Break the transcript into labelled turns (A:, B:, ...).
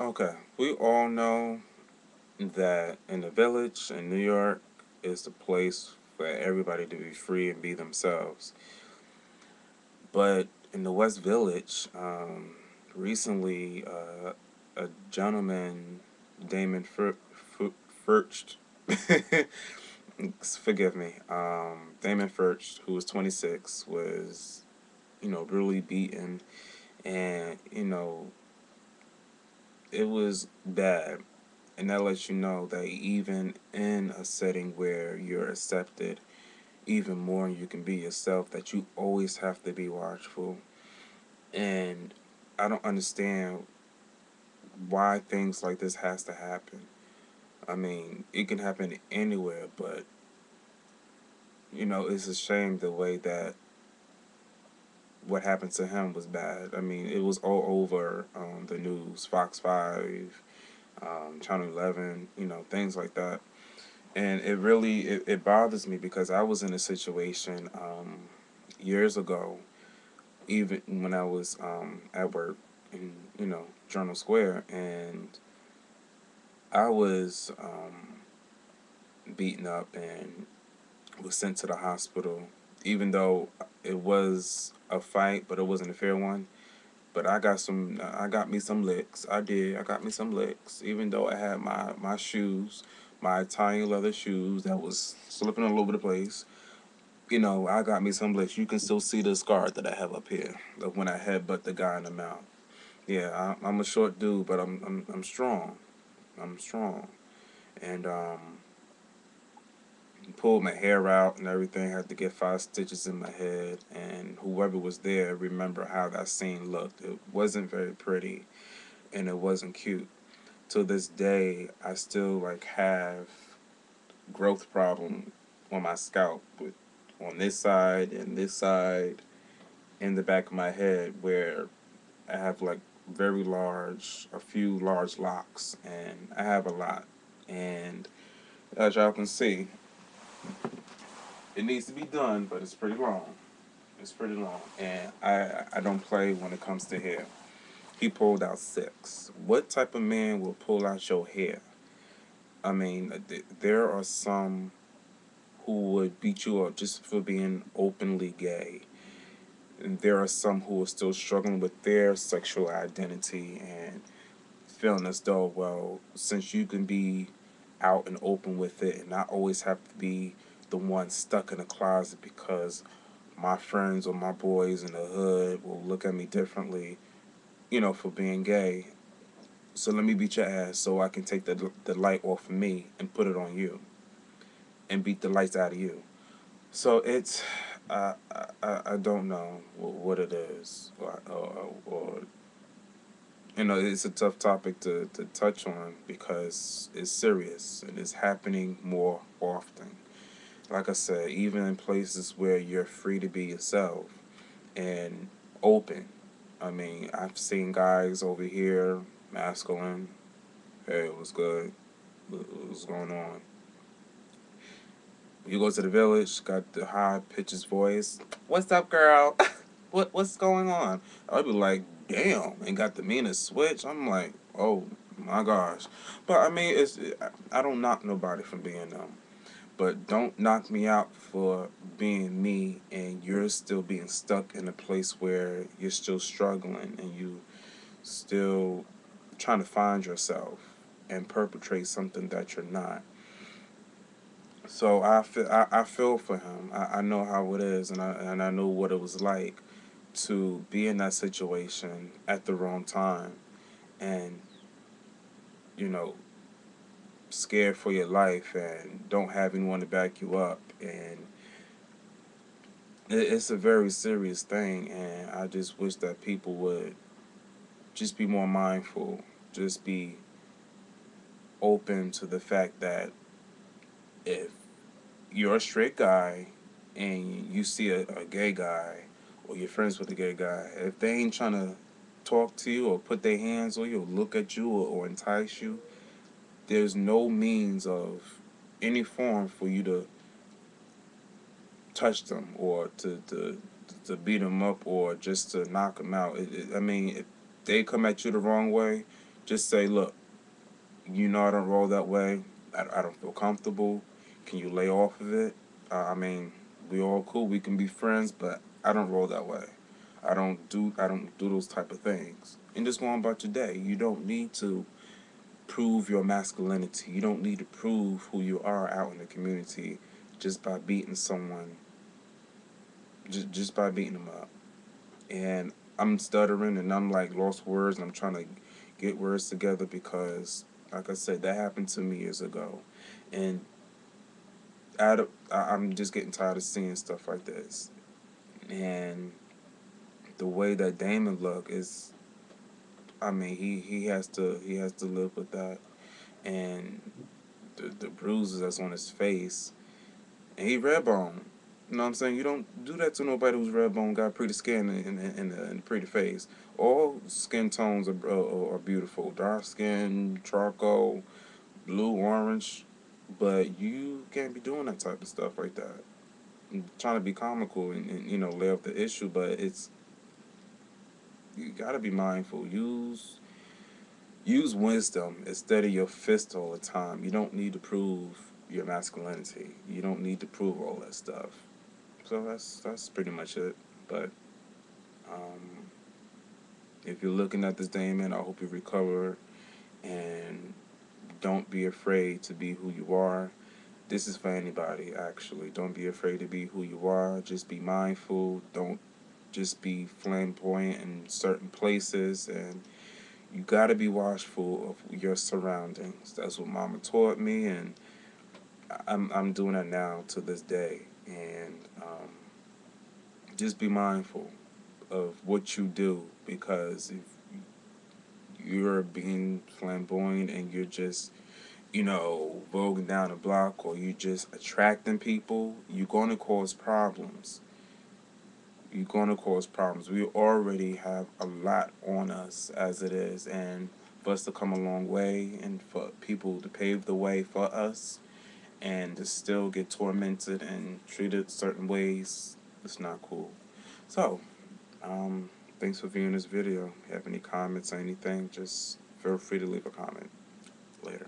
A: Okay, we all know that in the village in New York is the place for everybody to be free and be themselves. But in the West Village, recently, a gentleman, Damon Furcht, forgive me, Damon Furcht, who was 26, was, brutally beaten. And, it was bad. And that lets you know that even in a setting where you're accepted even more and you can be yourself, that you always have to be watchful. And I don't understand why things like this has to happen. I mean, it can happen anywhere, but it's a shame the way that what happened to him was bad. I mean, it was all over the news, Fox 5, Channel 11, things like that. And it bothers me because I was in a situation years ago, even when I was at work in Journal Square, and I was beaten up and was sent to the hospital, even though it was a fight, but it wasn't a fair one. But I got me some licks. I did. I got me some licks, even though I had my shoes, my Italian leather shoes that was slipping all over the place. I got me some licks. You can still see the scar that I have up here of when I headbutt the guy in the mouth. Yeah, I'm a short dude, but I'm strong. I'm strong, and pulled my hair out and everything. Had to get 5 stitches in my head, and whoever was there remember how that scene looked. It wasn't very pretty, and it wasn't cute. To this day, I still have growth problem on my scalp with on this side and this side in the back of my head where I have a few large locks, and I have a lot. And as y'all can see, it needs to be done, but it's pretty long. It's pretty long, and I don't play when it comes to hair. He pulled out 6. What type of man will pull out your hair? I mean, there are some who would beat you up just for being openly gay. And there are some who are still struggling with their sexual identity and feeling as though, well, since you can be out and open with it and not always have to be the one stuck in a closet because my friends or my boys in the hood will look at me differently, for being gay. So let me beat your ass so I can take the light off of me and put it on you and beat the lights out of you. So it's, I don't know what it is, or it's a tough topic to touch on because it's serious and it's happening more often. Like I said, even in places where you're free to be yourself and open. I mean, I've seen guys over here, masculine. Hey, what's good? What's going on? You go to the village, got the high pitches voice. What's up, girl? What's going on? I'd be like, damn, and got the meanest switch. I'm like, oh my gosh. But I mean, I don't knock nobody from being them. But don't knock me out for being me, and you're still being stuck in a place where you're still struggling and you still trying to find yourself and perpetrate something that you're not. So I feel for him. I know how it is, and I know what it was like to be in that situation at the wrong time, and you know scared for your life and don't have anyone to back you up, and it's a very serious thing. And I just wish that people would just be more mindful, just be open to the fact that if you're a straight guy and you see a gay guy or you're friends with a gay guy, if they ain't trying to talk to you or put their hands on you or look at you or entice you, there's no means of any form for you to touch them or to beat them up or just to knock them out. I mean, if they come at you the wrong way, Just say, look, you know I don't roll that way. I don't feel comfortable. Can you lay off of it? I mean, we all cool. We can be friends, but I don't roll that way. I don't do those type of things. And just go on about your day. You don't need to prove your masculinity. You don't need to prove who you are out in the community just by beating someone. Just by beating them up. And I'm stuttering and I'm like lost words and I'm trying to get words together because, like I said, that happened to me years ago, and I'm just getting tired of seeing stuff like this. And the way that Damon look is, I mean, he has to live with that, and the bruises that's on his face, and he red bone. You know what I'm saying? You don't do that to nobody who's red bone, got pretty skin and pretty face. All skin tones are beautiful. Dark skin, charcoal, blue, orange. But you can't be doing that type of stuff like that. I'm trying to be comical and lay off the issue, but you gotta be mindful. Use wisdom instead of your fist all the time. You don't need to prove your masculinity. You don't need to prove all that stuff. So that's pretty much it. But um, if you're looking at this, Damon, I hope you recover and don't be afraid to be who you are. This is for anybody, actually. Don't be afraid to be who you are. Just be mindful. Don't just be flamboyant in certain places, and you got to be watchful of your surroundings. That's what Mama taught me, and I'm doing that now to this day. And just be mindful of what you do, because if you're being flamboyant and you're just voguing down the block, or you just attracting people, you're going to cause problems. You're going to cause problems. We already have a lot on us as it is, and for us to come a long way and for people to pave the way for us and to still get tormented and treated certain ways, it's not cool. So, um, thanks for viewing this video. If you have any comments or anything, just feel free to leave a comment. Later.